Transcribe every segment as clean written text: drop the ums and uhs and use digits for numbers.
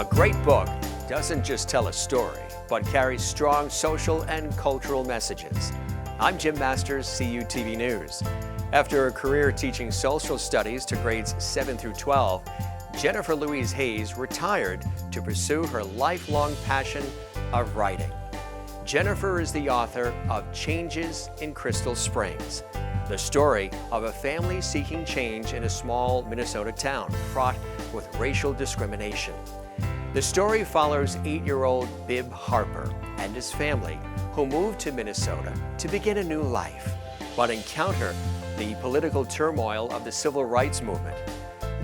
A great book doesn't just tell a story, but carries strong social and cultural messages. I'm Jim Masters, CUTV News. After a career teaching social studies to grades 7 through 12, Jennifer Louise Haes retired to pursue her lifelong passion of writing. Jennifer is the author of Changes in Crystal Springs, the story of a family seeking change in a small Minnesota town fraught with racial discrimination. The story follows 8-year-old Bib Harper and his family who moved to Minnesota to begin a new life, but encounter the political turmoil of the civil rights movement.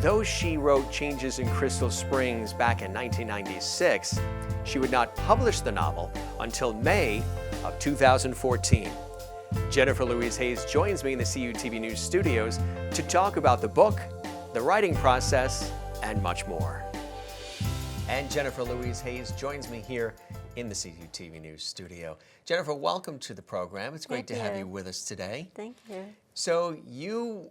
Though she wrote Changes in Crystal Springs back in 1996, she would not publish the novel until May of 2014. Jennifer Louise Haes joins me in the CUTV News studios to talk about the book, the writing process, and much more. And Jennifer Louise Haes joins me here in the CUTV News studio. Jennifer, welcome to the program. It's great to have you with us today. Thank you. So you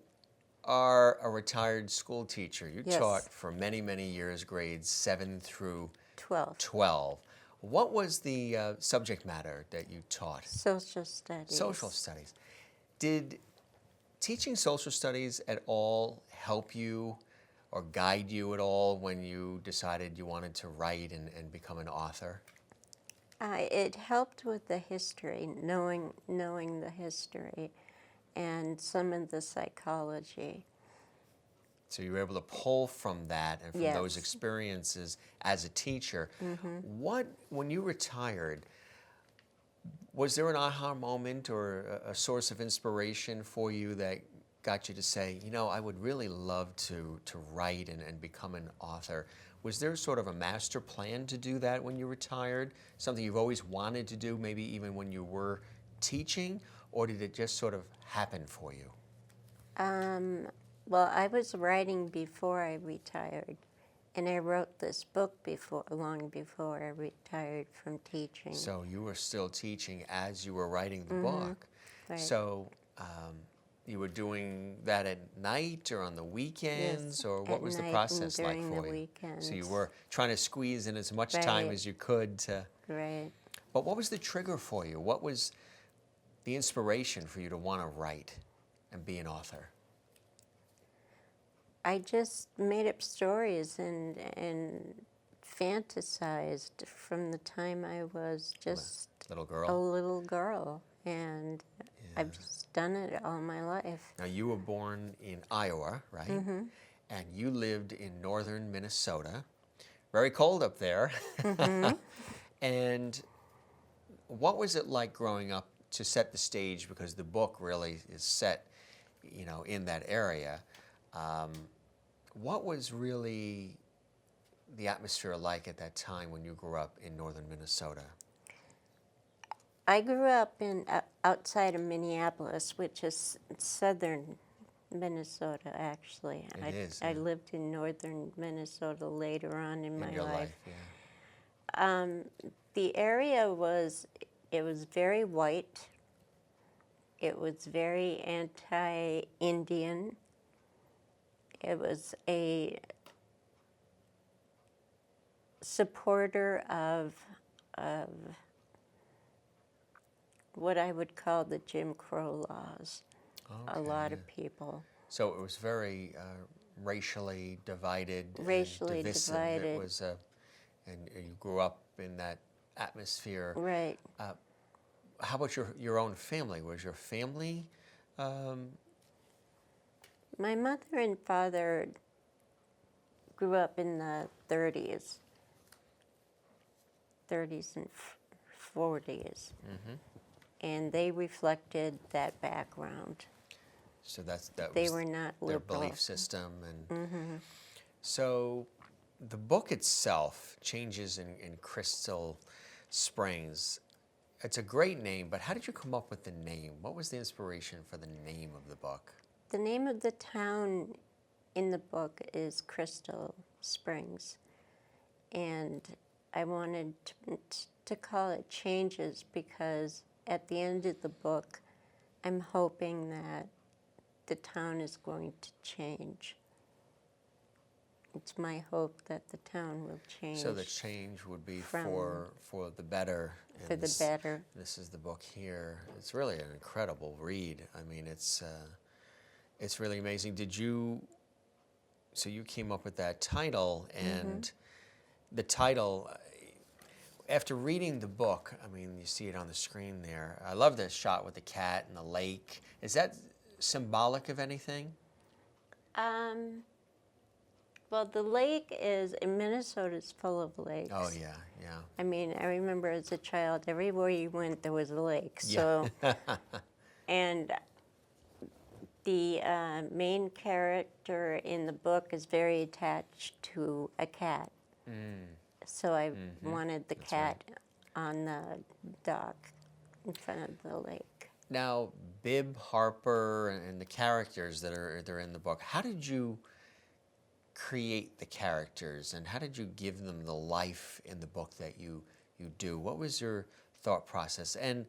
are a retired school teacher. You Yes. taught for many, many years, grades 7 through 12. What was the subject matter that you taught? Social studies. Social studies. Did teaching social studies at all help you or guide you at all when you decided you wanted to write and become an author? It helped with the history, knowing the history and some of the psychology. So you were able to pull from that and from Yes. those experiences as a teacher. When you retired, was there an aha moment or a source of inspiration for you that got you to say, you know, I would really love to write and become an author? Was there sort of a master plan to do that when you retired? Something you've always wanted to do, maybe even when you were teaching? Or did it just sort of happen for you? Well, I was writing before I retired, and I wrote this book long before I retired from teaching. So you were still teaching as you were writing the book. Right. So you were doing that at night or on the weekends, Yes, or what at was the night process and like during for the you? weekends. So you were trying to squeeze in as much time Right. as you could to. Right. But what was the trigger for you? What was the inspiration for you to want to write and be an author? I just made up stories and fantasized from the time I was just Little a girl? little girl, and I've just done it all my life. Now you were born in Iowa, right? And you lived in northern Minnesota. Very cold up there. And what was it like growing up, to set the stage, because the book really is set, you know, in that area? What was really the atmosphere like at that time when you grew up in northern Minnesota? I grew up outside of Minneapolis, which is southern Minnesota, actually. It is, I yeah. lived in northern Minnesota later on in my your life. yeah. The area was very white. It was very anti-Indian. It was a supporter of what I would call the Jim Crow laws. A lot of people. So it was very racially divided. Racially and divisive. divided. It was, and you grew up in that atmosphere. Right. How about your own family? Was your family? My mother and father grew up in the 30s and 40s, and they reflected that background. So that They was were not their liberal. belief system. And so the book itself, Changes in Crystal Springs, it's a great name, but how did you come up with the name? What was the inspiration for the name of the book? The name of the town in the book is Crystal Springs, and I wanted to call it Changes because at the end of the book, I'm hoping that the town is going to change. it's my hope that the town will change. So the change would be from- for the better. For the better. This is the book here. It's really an incredible read. I mean, it's really amazing. So you came up with that title, and the title, after reading the book, I mean, you see it on the screen there. I love this shot with the cat and the lake. Is that symbolic of anything? Well, the lake is, in Minnesota, is full of lakes. Oh, yeah, yeah. I mean, I remember as a child, everywhere you went, there was a lake. Yeah. So, and the main character in the book is very attached to a cat. So I wanted the cat on the dock in front of the lake. Now, Bib, Harper, and the characters that are in the book, how did you create the characters, and how did you give them the life in the book that you do? What was your thought process? And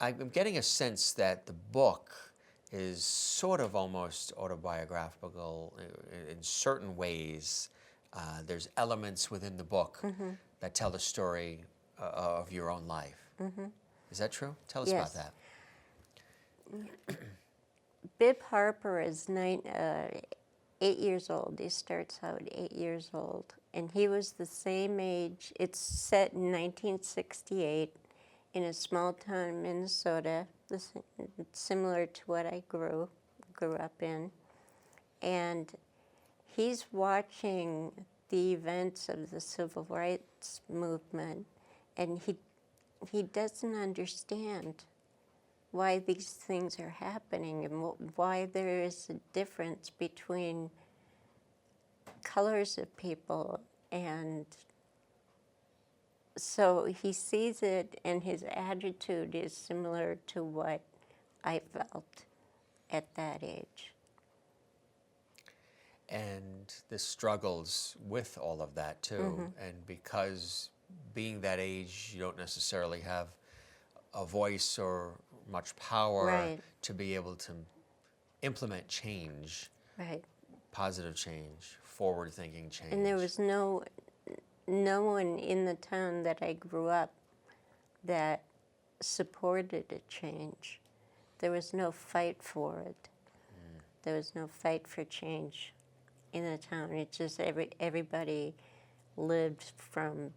I'm getting a sense that the book is sort of almost autobiographical in certain ways. There's elements within the book that tell the story of your own life. Is that true? Tell us about that. Bib Harper is 8 years old. He starts out 8 years old. And he was the same age. It's set in 1968 in a small town in Minnesota, similar to what I grew up in. And he's watching the events of the civil rights movement, and he doesn't understand why these things are happening and why there is a difference between colors of people. And so he sees it, and his attitude is similar to what I felt at that age. And the struggles with all of that too. And because being that age, you don't necessarily have a voice or much power to be able to implement change, positive change, forward-thinking change. And there was no one in the town that I grew up that supported a change. There was no fight for it. There was no fight for change in the town. It's just everybody lived from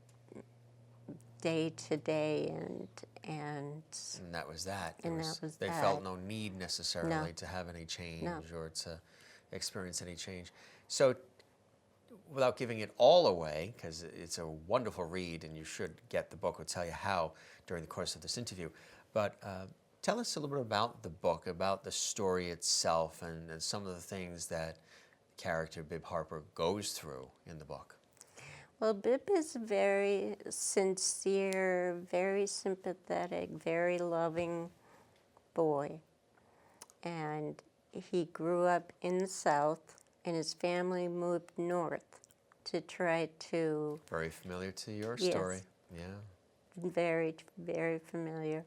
day to day, and that was that. They felt no need necessarily to have any change or to experience any change. So, without giving it all away, because it's a wonderful read and you should get the book, we'll tell you how during the course of this interview, but tell us a little bit about the book, about the story itself, and some of the things that character Bib Harper goes through in the book. Well, Bib is very sincere, very sympathetic, very loving boy. And he grew up in the South, and his family moved north to try to... Very familiar to your story. Yeah. Very, very familiar.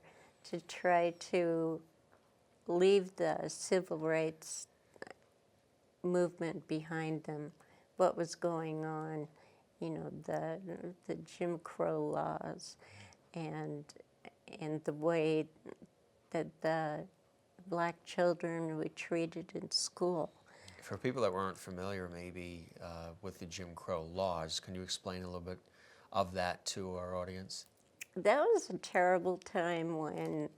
To try to leave the civil rights movement behind them, what was going on. You know, the Jim Crow laws, and the way that the black children were treated in school. For people that weren't familiar maybe with the Jim Crow laws, can you explain a little bit of that to our audience? That was a terrible time when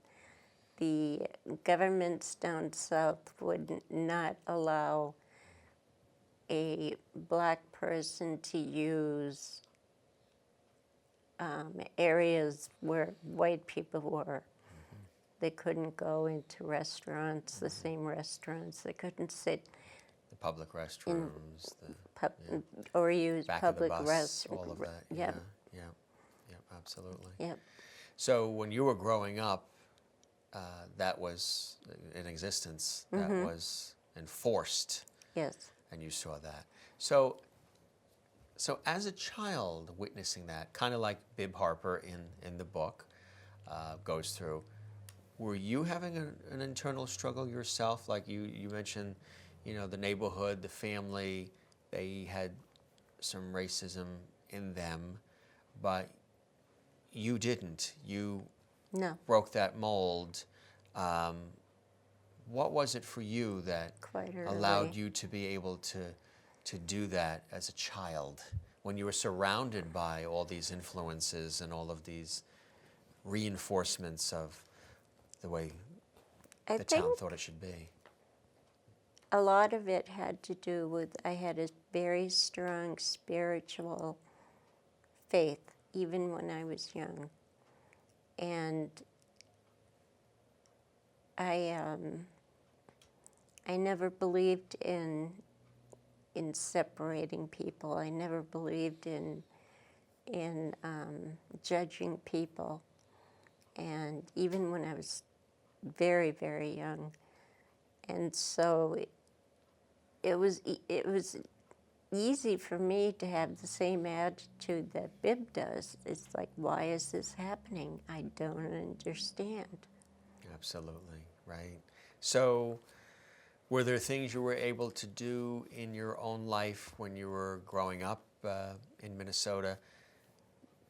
the governments down south would not allow a black person to use areas where white people were. They couldn't go into restaurants, the same restaurants. They couldn't sit. The public restrooms, or use back public of the bus, all of that. Yeah, absolutely. Yep. So when you were growing up, that was in existence. That was enforced. Yes. And you saw that. So as a child witnessing that, kind of like Bib Harper in the book goes through, were you having an internal struggle yourself? Like you mentioned, you know, the neighborhood, the family they had some racism in them, but you didn't. You No, broke that mold. What was it for you that quite early. allowed you to be able to do that as a child when you were surrounded by all these influences and all of these reinforcements of the way I the think town thought it should be? a lot of it had to do with I had a very strong spiritual faith, even when I was young. And I never believed in separating people. I never believed in judging people. And even when I was very, very young. And so it was easy for me to have the same attitude that Bib does. It's like, why is this happening? I don't understand. Absolutely, right. So were there things you were able to do in your own life when you were growing up in Minnesota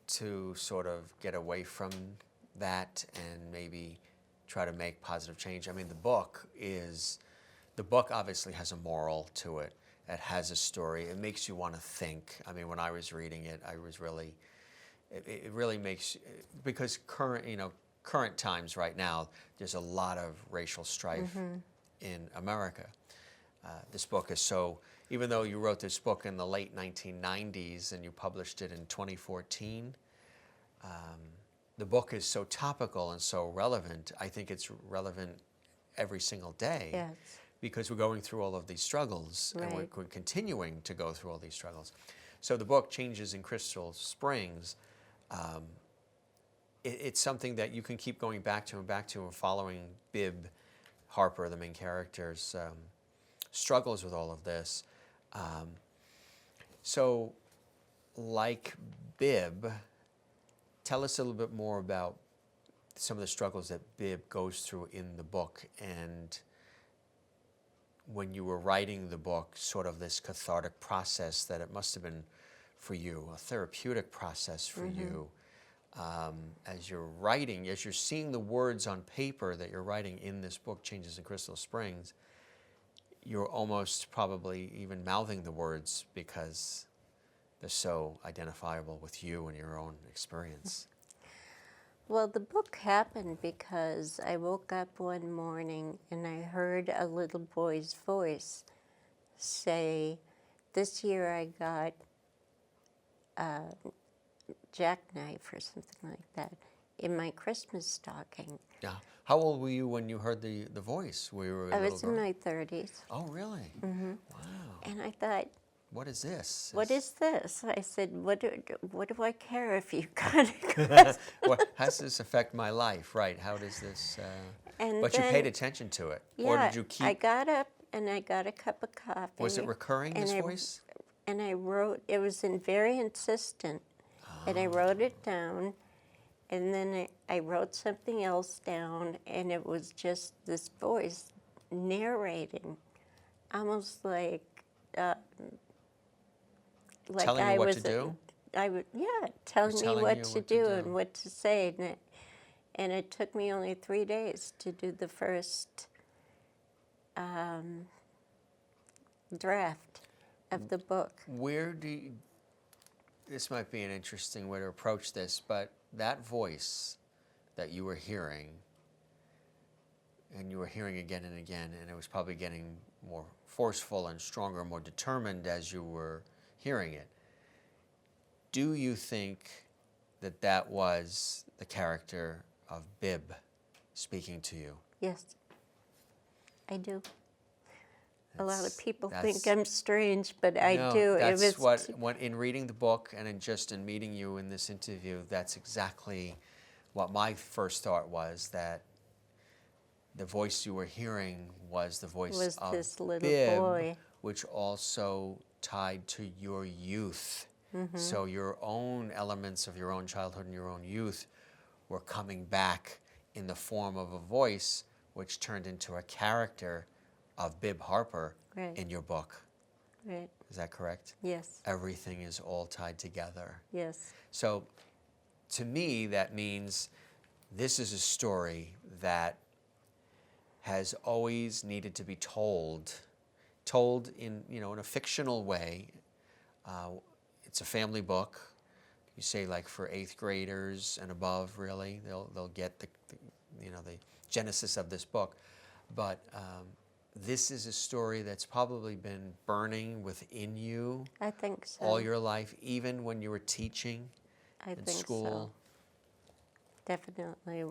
to sort of get away from that and maybe try to make positive change? I mean, the book obviously has a moral to it. It has a story. It makes you want to think. I mean, when I was reading it, it really makes, because current times right now, there's a lot of racial strife in America. This book is so, even though you wrote this book in the late 1990s and you published it in 2014, the book is so topical and so relevant. I think it's relevant every single day. Yes. Because we're going through all of these struggles, and Right. we're continuing to go through all these struggles. So the book, Changes in Crystal Springs, it's something that you can keep going back to and following Bib Harper, the main character's struggles with all of this. So like Bib, tell us a little bit more about some of the struggles that Bib goes through in the book, and when you were writing the book, sort of this cathartic process that it must have been for you, a therapeutic process for you. As you're writing, as you're seeing the words on paper that you're writing in this book, Changes in Crystal Springs, you're almost probably even mouthing the words because they're so identifiable with you and your own experience. Well, the book happened because I woke up one morning and I heard a little boy's voice say, "This year I got a jackknife," or something like that, in my Christmas stocking. Yeah. How old were you when you heard the voice? Were you a I little was girl? in my 30s. Oh, really? Wow. And I thought, What is this? what is this? I said, what do I care if you got it? How does this affect my life? Right. How does this? And But you then- paid attention to it, Yeah, or did you keep? I got up and I got a cup of coffee. Was it recurring, and this I- voice? And I wrote, it was very insistent, and I wrote it down, and then I wrote something else down, and it was just this voice narrating, almost like Telling I you what was to do? telling me telling what you to what to do do. and what to say, and it took me only 3 days to do the first draft of the book. Where do you, this might be an interesting way to approach this, but that voice that you were hearing, and you were hearing again and again, and it was probably getting more forceful and stronger, more determined as you were hearing it. Do you think that that was the character of Bib speaking to you? Yes, I do. A lot of people That's- think I'm strange, but I No, do. that's what in reading the book and in meeting you in this interview, that's exactly what my first thought was, that the voice you were hearing was the voice Was of this little Bib, boy. which also tied to your youth. So your own elements of your own childhood and your own youth were coming back in the form of a voice, which turned into a character of Bib Harper Right. in your book. Right. Is that correct? Yes. Everything is all tied together. Yes. So to me, that means this is a story that has always needed to be told in, in a fictional way. It's a family book. You say like for 8th graders and above, really, they'll get the genesis of this book. But this is a story that's probably been burning within you I think so. all your life, even when you were teaching I in think school. so. Definitely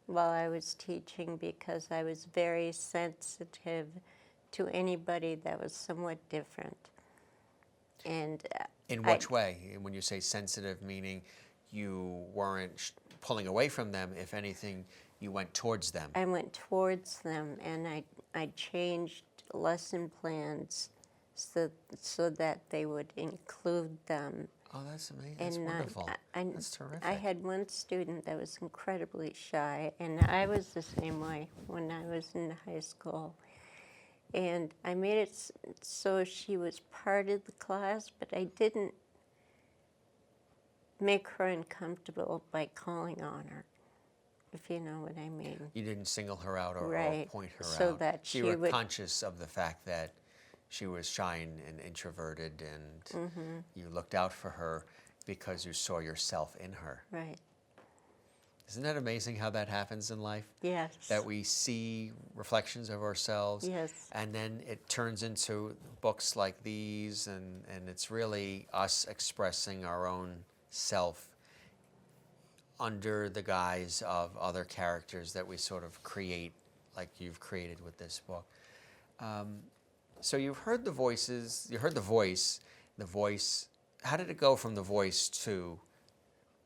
while I was teaching, because I was very sensitive to anybody that was somewhat different. And In which way? When you say sensitive, meaning you weren't pulling away from them. If anything, you went towards them. I went towards them, and I changed lesson plans so that they would include them. Oh, that's amazing. That's And wonderful. That's terrific. I had one student that was incredibly shy, and I was the same way when I was in high school. And I made it so she was part of the class, but I didn't make her uncomfortable by calling on her, if you know what I mean. You didn't single her out or Right. point her So out. that you she were would- conscious of the fact that she was shy and introverted, and you looked out for her because you saw yourself in her. Right. Isn't that amazing how that happens in life? Yes. That we see reflections of ourselves, Yes. and then it turns into books like these, and it's really us expressing our own self under the guise of other characters that we sort of create, like you've created with this book. So you've heard the voices, you heard the voice. How did it go from the voice to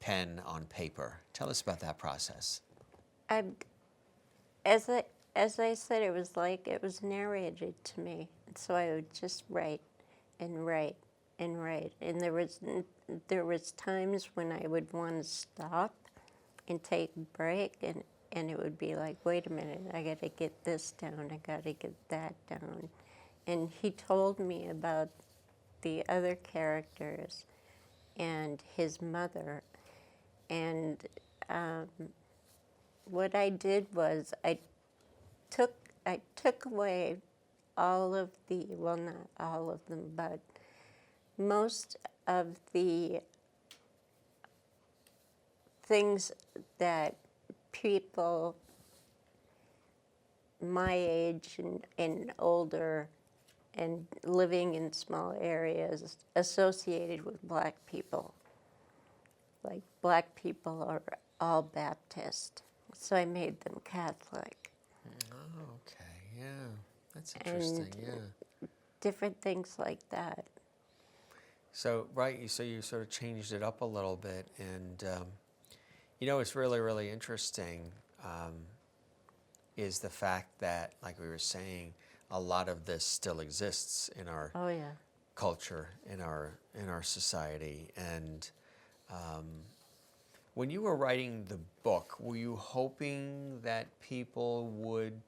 pen on paper? Tell us about that process. As I said, it was narrated to me, so I would just write and write and write. And there was times when I would want to stop and take a break, and it would be like, wait a minute, I got to get this down, I got to get that down. And he told me about the other characters and his mother. And what I did was I took away all of the, well, not all of them, but most of the things that people my age and older and living in small areas associated with black people. Like, black people are all Baptist, so I made them Catholic. Oh, okay, yeah, that's interesting, yeah. Different things like that. So, right, so you sort of changed it up a little bit, and it's really, really interesting is the fact that, like we were saying, a lot of this still exists in our culture, in our society. And when you were writing the book, were you hoping that people would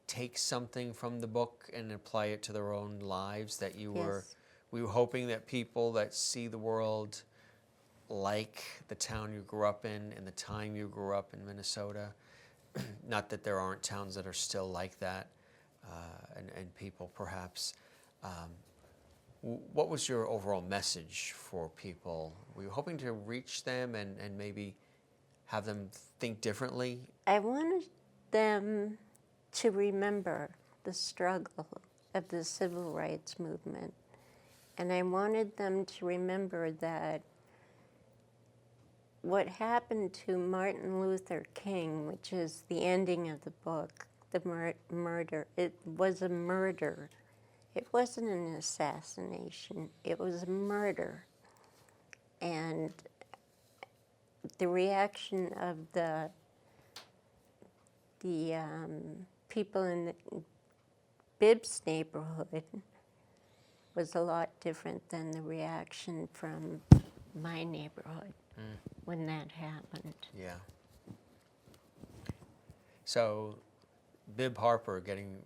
take something from the book and apply it to their own lives? That you were hoping that people that see the world like the town you grew up in and the time you grew up in Minnesota, not that there aren't towns that are still like that, and people perhaps. What was your overall message for people? Were you hoping to reach them and maybe have them think differently? I wanted them to remember the struggle of the civil rights movement. And I wanted them to remember that what happened to Martin Luther King, which is the ending of the book, the murder, it was a murder. It wasn't an assassination, it was a murder. And the reaction of the people in the Bibbs neighborhood was a lot different than the reaction from my neighborhood when that happened. Yeah. So, Bib Harper getting,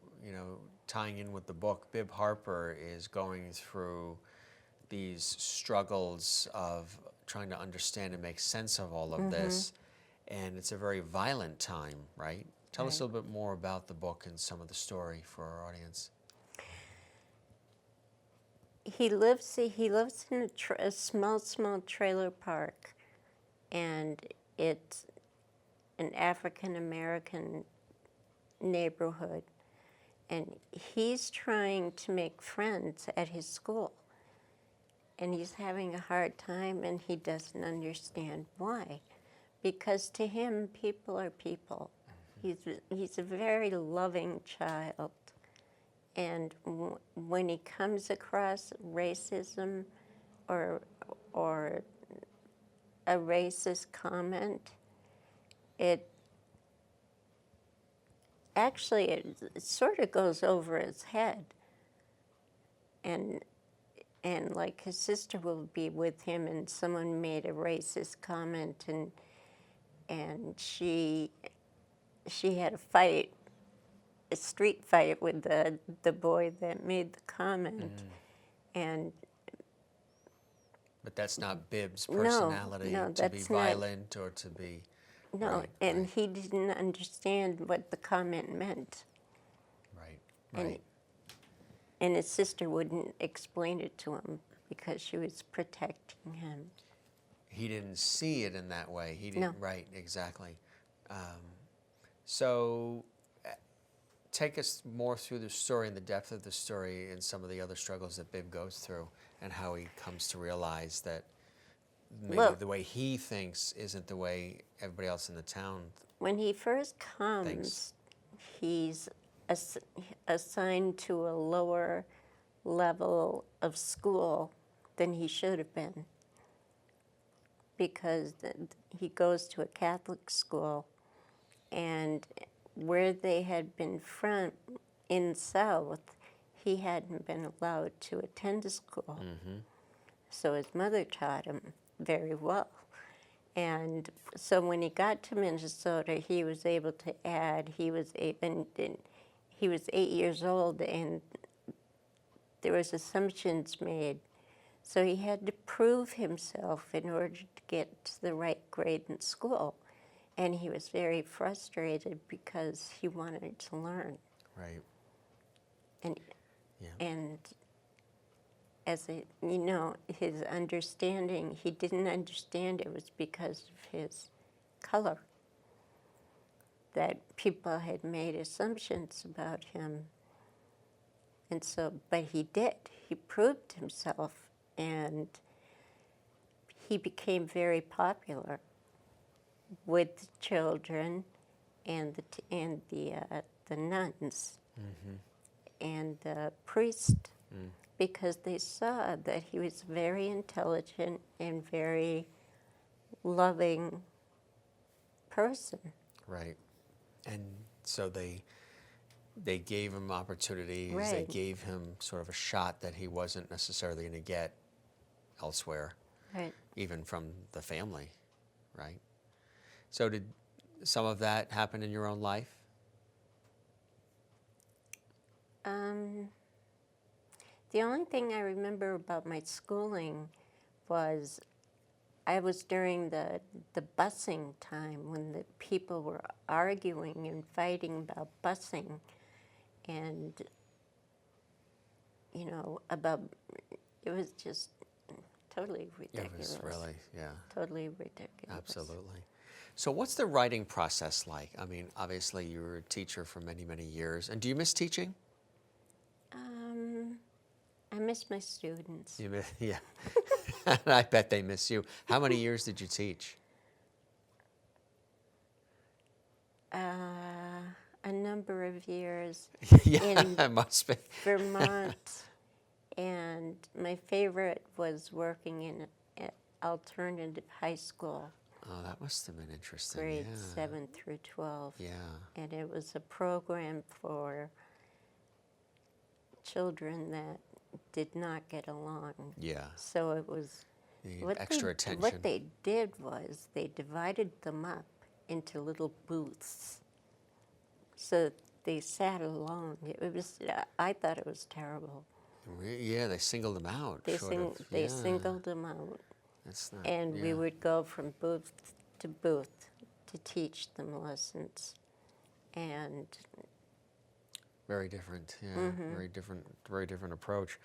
tying in with the book, Bib Harper is going through these struggles of trying to understand and make sense of all of this. And it's a very violent time, right? Tell us a little bit more about the book and some of the story for our audience. He lives in a small trailer park, and it's an African American neighborhood, and he's trying to make friends at his school, and he's having a hard time, and he doesn't understand why, because to him people are people. He's a very loving child, and when he comes across racism or a racist comment, it sort of goes over his head, and like his sister will be with him, and someone made a racist comment, and she had a street fight with the boy that made the comment, But that's not Bib's personality to be violent or to be... No, and he didn't understand what the comment meant. Right. And his sister wouldn't explain it to him because she was protecting him. He didn't see it in that way. He didn't. No. Right, exactly. So take us more through the story and the depth of the story and some of the other struggles that Bib goes through and how he comes to realize that maybe the way he thinks isn't the way everybody else in the town When he first comes, thinks. he's assigned to a lower level of school than he should have been, because he goes to a Catholic school, and where they had been from in South, he hadn't been allowed to attend the school. So his mother taught him very well. And so when he got to Minnesota, he was able to add. He was 8 years old, and there was assumptions made. So he had to prove himself in order to get to the right grade in school. And he was very frustrated because he wanted to learn. Right. And as his understanding, he didn't understand it was because of his color, that people had made assumptions about him. And so, but he did. He proved himself, and he became very popular with the children and the nuns and the priest, because they saw that he was very intelligent and very loving person. Right. And so they gave him opportunities. Right. They gave him sort of a shot that he wasn't necessarily going to get elsewhere, Right. even from the family, right? So did some of that happen in your own life? The only thing I remember about my schooling was I was during the busing time when the people were arguing and fighting about busing, and about, it was just totally ridiculous. It was really, yeah. Totally ridiculous. Absolutely. So what's the writing process like? I mean, obviously you were a teacher for many, many years. And do you miss teaching? I miss my students. You miss, yeah. I bet they miss you. How many years did you teach? A number of years Yeah, in it must be. Vermont, and my favorite was working in an alternative high school, Oh, that must have been interesting. grades Yeah. 7 through 12. Yeah. And it was a program for children that did not get along. Yeah. So it was Need extra attention. What they did was they divided them up into little booths. So they sat alone. It was, I thought it was terrible. Yeah, they singled them out. They, sort of. they Yeah. singled them out. That's not, And we yeah. would go from booth to booth to teach them lessons. And Very different, yeah. Mm-hmm. Very different approach.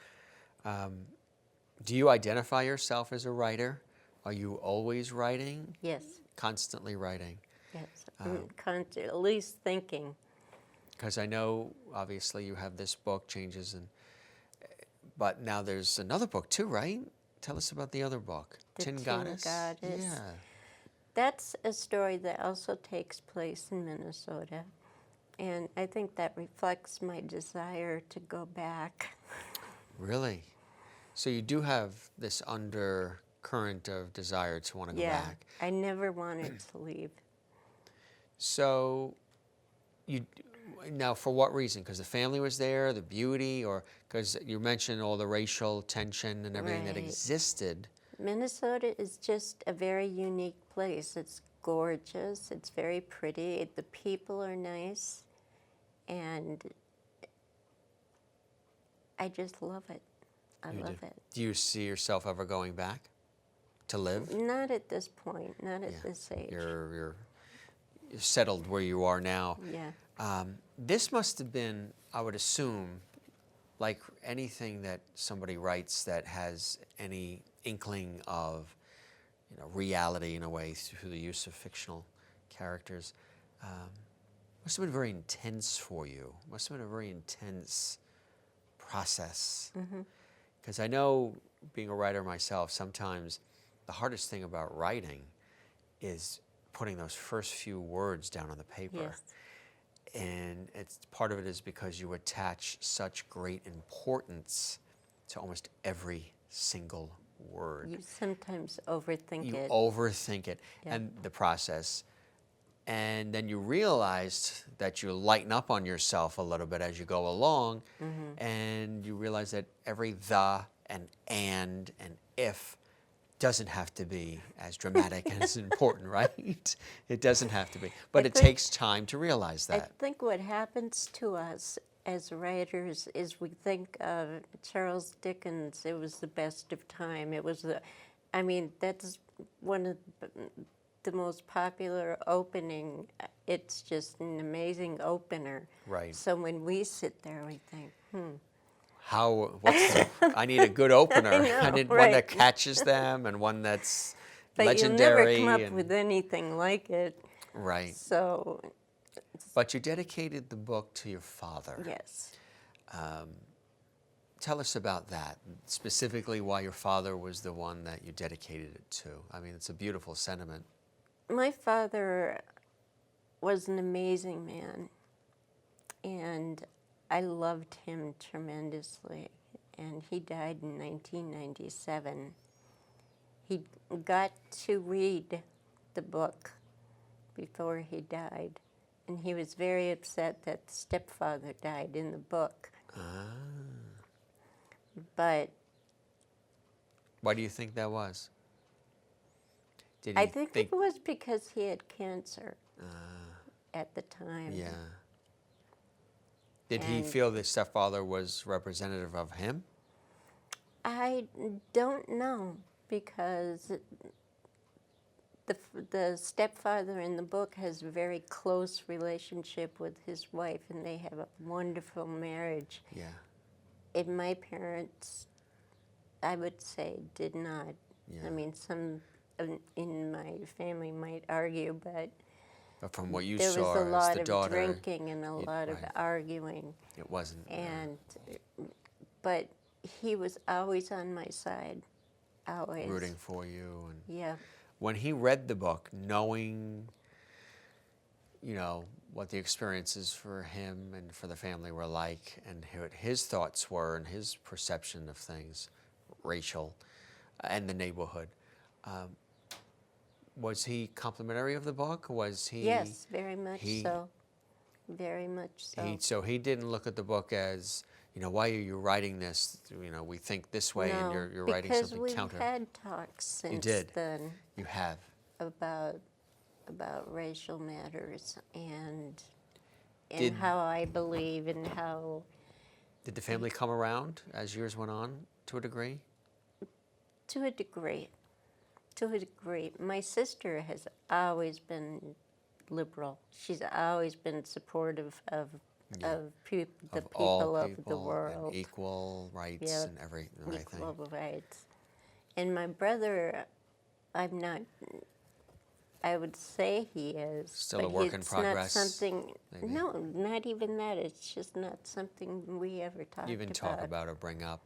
Do you identify yourself as a writer? Are you always writing? yes, Constantly writing? yes, at least thinking. Because I know, obviously, you have this book, Changes, but now there's another book too, right? Tell us about the other book, The Tin Tin Goddess. Goddess. Yeah. That's a story that also takes place in Minnesota. And I think that reflects my desire to go back. Really? So you do have this undercurrent of desire to want to go Yeah, back. I never wanted to leave. So now for what reason? Because the family was there, the beauty, or because you mentioned all the racial tension and everything that Right. existed. Minnesota is just a very unique place. It's gorgeous, it's very pretty, the people are nice, and I just love it. I You love do. it. Do you see yourself ever going back to live? Not at this point, not at Yeah. this age. You're settled where you are now. Yeah. This must have been, I would assume, like anything that somebody writes that has any inkling of, reality in a way through the use of fictional characters. Must have been very intense for you. Must have been a very intense process. Because I know, being a writer myself, sometimes the hardest thing about writing is putting those first few words down on the paper. Yes. And part of it is because you attach such great importance to almost every single word. You sometimes overthink You it. overthink it Yeah. and the process. And then you realize that you lighten up on yourself a little bit as you go along, and you realize that every the and if doesn't have to be as dramatic and as important, right? It doesn't have to be. But it takes time to realize I that. think what happens to us as writers is we think of Charles Dickens, it was the best of time. It was that's one of the most popular opening. It's just an amazing opener. Right. So when we sit there, we think, I need a good opener. I know, I need one right. that catches them and one that's but legendary. you'll never come up and- with anything like it. Right. So, But you dedicated the book to your father. yes. Tell us about that, specifically why your father was the one that you dedicated it to. I mean, it's a beautiful sentiment. My father was an amazing man, and I loved him tremendously. And he died in 1997. He got to read the book before he died, and he was very upset that the stepfather died in the book. But Why do you think that was? Did I he think it was because he had cancer Ah, at the time. yeah. Did he And- feel the stepfather was representative of him? I don't know, because the stepfather in the book has a very close relationship with his wife, and they have a wonderful marriage. Yeah. And my parents, I would say, did not. Yeah. I mean, some in my family might argue, but But from what you there saw was a as lot the of daughter, drinking and a lot of right. arguing. it wasn't. But he was always on my side, always. Rooting for you. And Yeah. when he read the book, knowing, what the experiences for him and for the family were like, and what his thoughts were, and his perception of things, racial, and the neighborhood, was he complimentary of the book? Was he? Yes, very much he- so. Very much so. So he didn't look at the book as, why are you writing this? We think this way, and No, you're writing something because counter. we've had talks since did. then You have. about racial matters, and and how I believe and how. Did the family come around as years went on to a degree? To a degree. To a degree. My sister has always been liberal. She's always been supportive of the people of the world. And equal rights and everything. Equal rights. And my brother, I'm not, I would say he is. Still a work in progress. It's not something, maybe. no, not even that. It's just not something we ever talked about. Even talk about or bring up.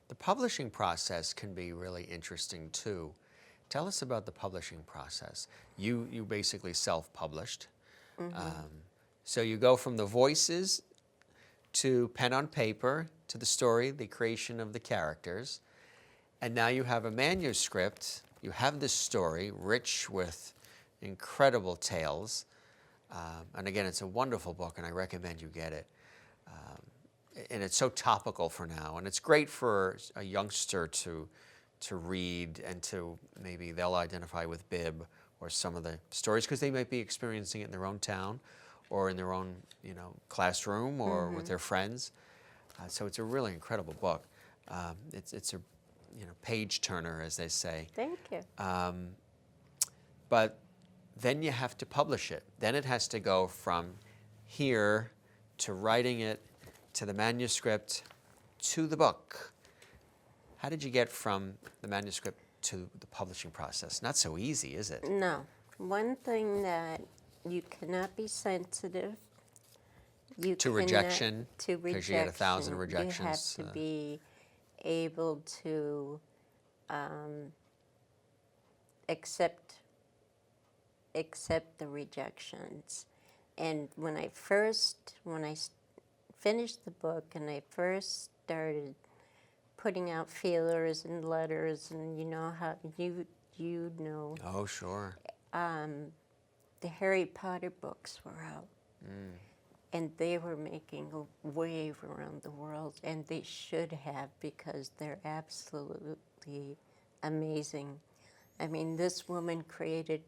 The publishing process can be really interesting too. Tell us about the publishing process. You basically self-published. So you go from the voices to pen on paper, to the story, the creation of the characters, and now you have a manuscript. You have this story, rich with incredible tales, and again, it's a wonderful book, and I recommend you get it. And it's so topical for now, and it's great for a youngster to read, and to maybe they'll identify with Bib or some of the stories because they might be experiencing it in their own town, or in their own classroom, or with their friends. So it's a really incredible book. It's a page turner, as they say. Thank you. But then you have to publish it. Then it has to go from here to writing it, to the manuscript, to the book. How did you get from the manuscript to the publishing process? Not so easy, is it? No. One thing that you cannot be sensitive. To rejection, because you had 1,000 rejections. You have to be able to accept the rejections. And when I finished the book and I first started putting out feelers and letters, and you know how you know. Oh, sure. The Harry Potter books were out, and they were making a wave around the world, and they should have, because they're absolutely amazing. I mean, this woman created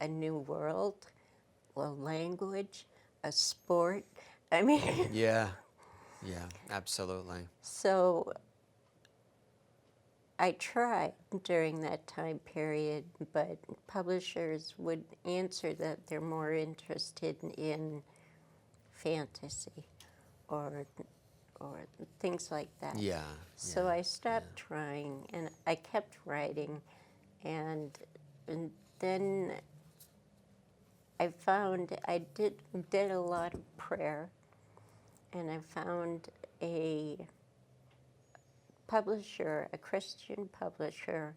a new world, a language, a sport. I mean, yeah, absolutely. So I tried during that time period, but publishers would answer that they're more interested in fantasy or things like that. Yeah. So I stopped trying, and I kept writing, and then I found I did a lot of prayer, and I found a publisher, a Christian publisher,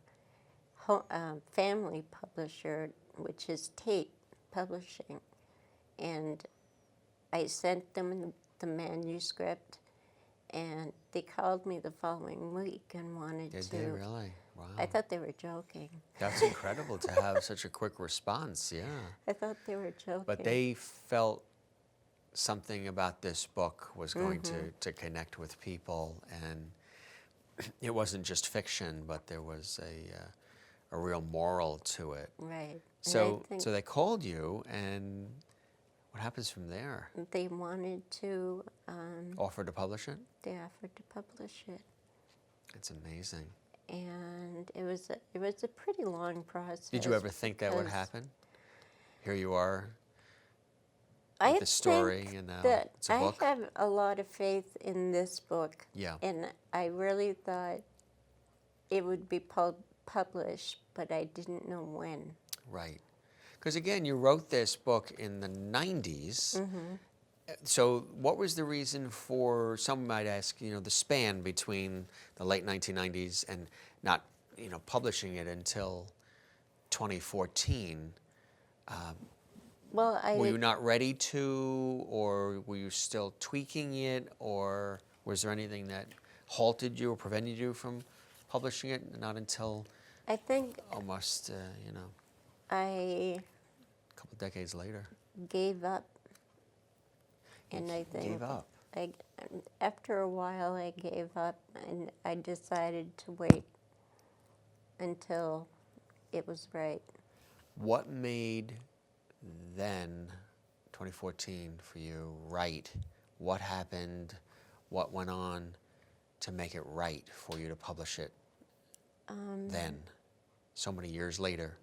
family publisher, which is Tate Publishing. And I sent them the manuscript, and they called me the following week and wanted to. Did they really? Wow. I thought they were joking. That's incredible to have such a quick response, yeah. I thought they were joking. But they felt something about this book was going to connect with people, and it wasn't just fiction, but there was a real moral to it. Right. So they called you, and what happens from there? They wanted to. Offer to publish it? They offered to publish it. It's amazing. And it was a pretty long process. Did you ever think that would happen? Here you are. I the story, think and now that it's a book. I have a lot of faith in this book. Yeah. And I really thought it would be published, but I didn't know when. Right. Because again, you wrote this book in the 90s. So what was the reason for, some might ask, the span between the late 1990s and not, publishing it until 2014? Well, were you not ready to, or were you still tweaking it, or was there anything that halted you or prevented you from publishing it? Not until I think almost, I a couple decades later. gave up. And I think Gave up. After a while, I gave up, and I decided to wait until it was right. What made then 2014 for you right? What happened? What went on to make it right for you to publish it then, so many years later?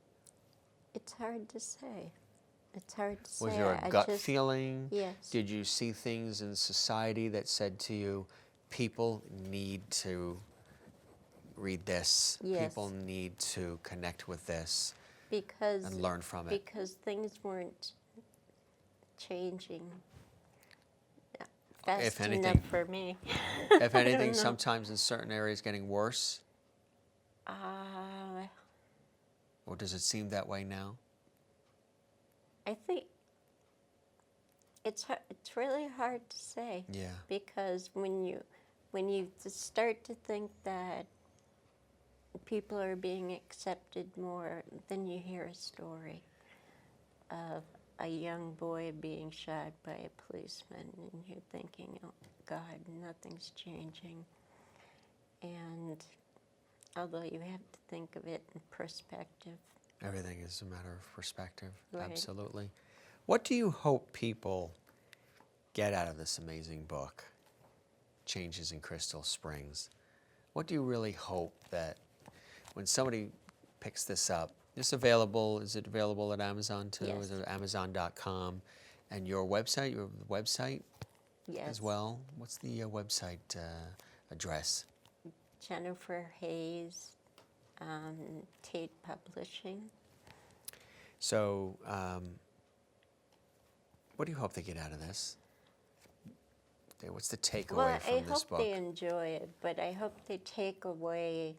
It's hard to say. It's hard to say. Was there a gut feeling? Yes. Did you see things in society that said to you, people need to read this? Yes. People need to connect with this and learn from it? Because things weren't changing fast If anything, enough for me. If anything, sometimes in certain areas getting worse? Or does it seem that way now? I think it's really hard to say. Yeah. Because when you start to think that people are being accepted more, then you hear a story of a young boy being shot by a policeman, and you're thinking, oh God, nothing's changing. And although you have to think of it in perspective. Everything is a matter of perspective. Right. Absolutely. What do you hope people get out of this amazing book, Changes in Crystal Springs? What do you really hope that when somebody picks this up, is it available at Amazon too? Yes. Is it Amazon.com? And your website, Yes. as well? What's the website address? Jennifer Haes, Tate Publishing. So, what do you hope they get out of this? What's the takeaway from this book? I hope they enjoy it, but I hope they take away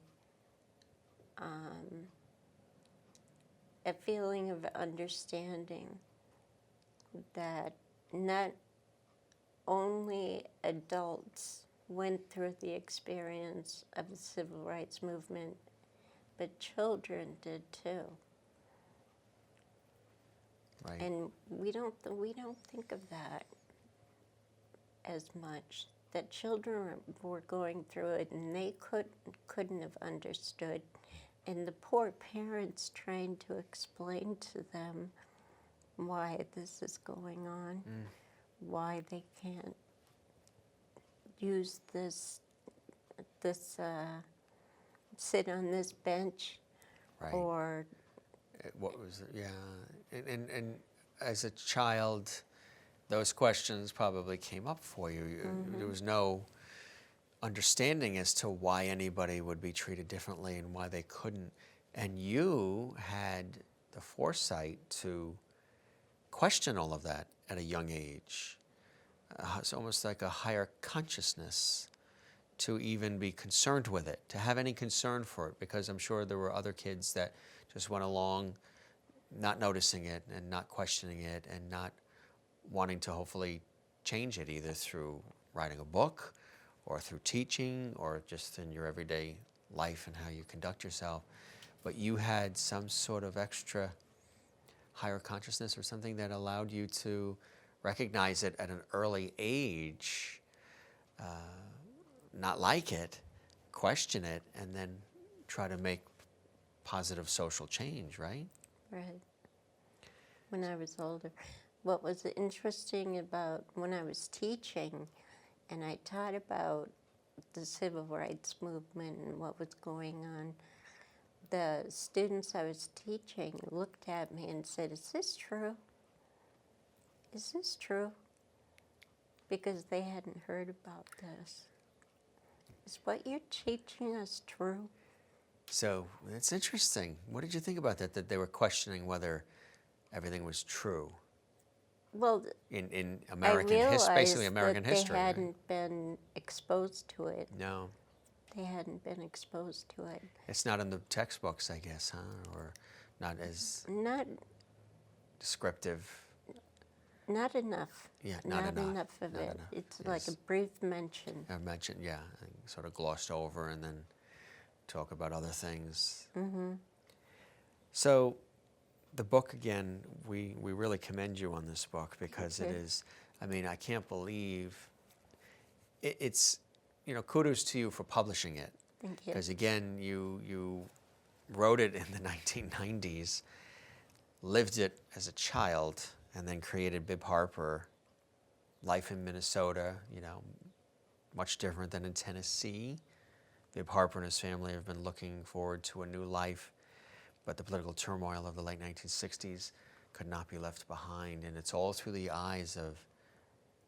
a feeling of understanding that not only adults went through the experience of the civil rights movement, but children did too. Right. And we don't think of that as much. That children were going through it, and they couldn't have understood. And the poor parents trying to explain to them why this is going on, why they can't use this sit on this bench, Right. or What was it? Yeah. And as a child, those questions probably came up for you. There was no understanding as to why anybody would be treated differently and why they couldn't. And you had the foresight to question all of that at a young age. It's almost like a higher consciousness to even be concerned with it, to have any concern for it, because I'm sure there were other kids that just went along not noticing it and not questioning it and not wanting to hopefully change it, either through writing a book or through teaching or just in your everyday life and how you conduct yourself. But you had some sort of extra higher consciousness or something that allowed you to recognize it at an early age, not like it, question it, and then try to make positive social change, right? right. When I was older, what was interesting about when I was teaching, and I taught about the civil rights movement and what was going on, the students I was teaching looked at me and said, "Is this true? Is this true?" Because they hadn't heard about this. Is what you're teaching us true? So that's interesting. What did you think about that they were questioning whether everything was true Well, in American history, basically American that history? they Right? hadn't been exposed to it. No, They hadn't been exposed to it. it's not in the textbooks, I guess, huh? Or not as Not descriptive. Not enough. Yeah, not enough. of Not it. enough. It's Yes. like a brief mention. I mentioned, yeah, sort of glossed over and then talk about other things. So the book, again, we really commend you on this book because it is, I mean, I can't believe, it's, kudos to you for publishing it. Thank you. Because again, you wrote it in the 1990s, lived it as a child, and then created Bib Harper. Life in Minnesota, you know, much different than in Tennessee. Bib Harper and his family have been looking forward to a new life, but the political turmoil of the late 1960s could not be left behind, and it's all through the eyes of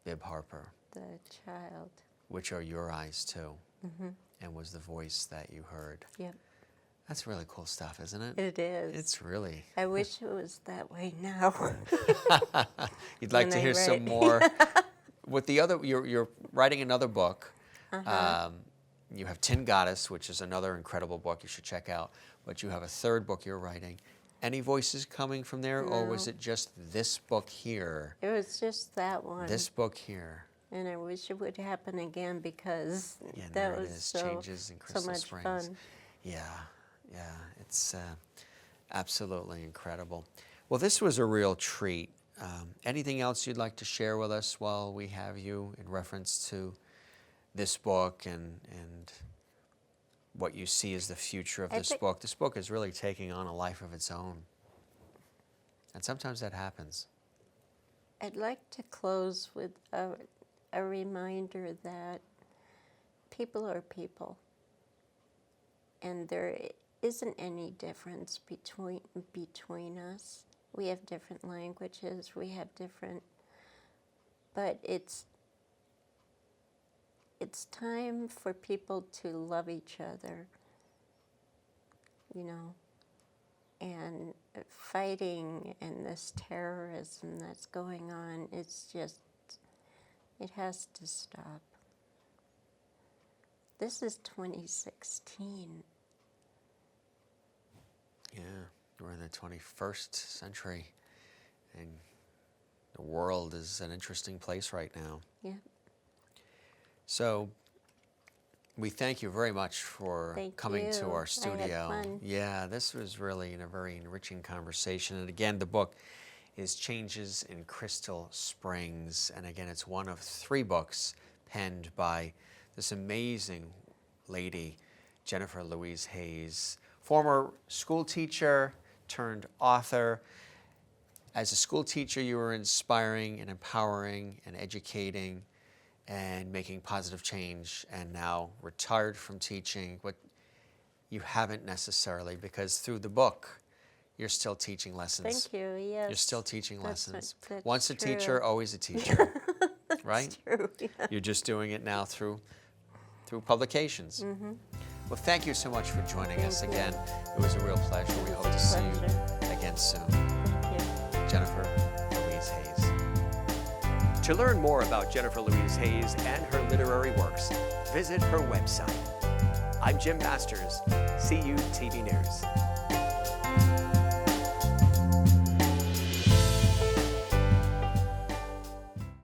Bib Harper. The child. Which are your eyes too, and was the voice that you heard. Yep. That's really cool stuff, isn't it? It is. It's really. I wish it was that way now. You'd like When to I hear some write. more. With the other, you're writing another book. You have Tin Goddess, which is another incredible book you should check out. But you have a third book you're writing. Any voices coming from there, or was it just this book here? It was just that one. This book here. And I wish it would happen again because Yeah, that there was it is. so, Changes in Crystal so much Springs. fun. Yeah, it's absolutely incredible. Well, this was a real treat. Anything else you'd like to share with us while we have you in reference to this book and what you see as the future of this book? This book is really taking on a life of its own. And sometimes that happens. I'd like to close with a reminder that people are people. And there isn't any difference between us. We have different languages, we have different, but it's time for people to love each other, you know, and fighting and this terrorism that's going on, it's just, it has to stop. This is 2016. Yeah, we're in the 21st century, and the world is an interesting place right now. Yeah. So we thank you very much for coming to our studio. I had fun. Yeah, this was really a very enriching conversation. And again, the book is Changes in Crystal Springs. And again, it's one of 3 books penned by this amazing lady, Jennifer Louise Haes, former school teacher turned author. As a school teacher, you were inspiring and empowering and educating and making positive change, and now retired from teaching, what you haven't necessarily, because through the book, you're still teaching lessons. Thank you, yes. You're still teaching lessons. That's Once a true. teacher, always a teacher, That's right? true, yeah. You're just doing it now through publications. Well, thank you so much for joining us Thank you. again. It was a real pleasure. We hope to see you Pleasure. again soon. Thank you. Jennifer Louise Haes. To learn more about Jennifer Louise Haes and her literary works, visit her website. I'm Jim Masters, CUTV News.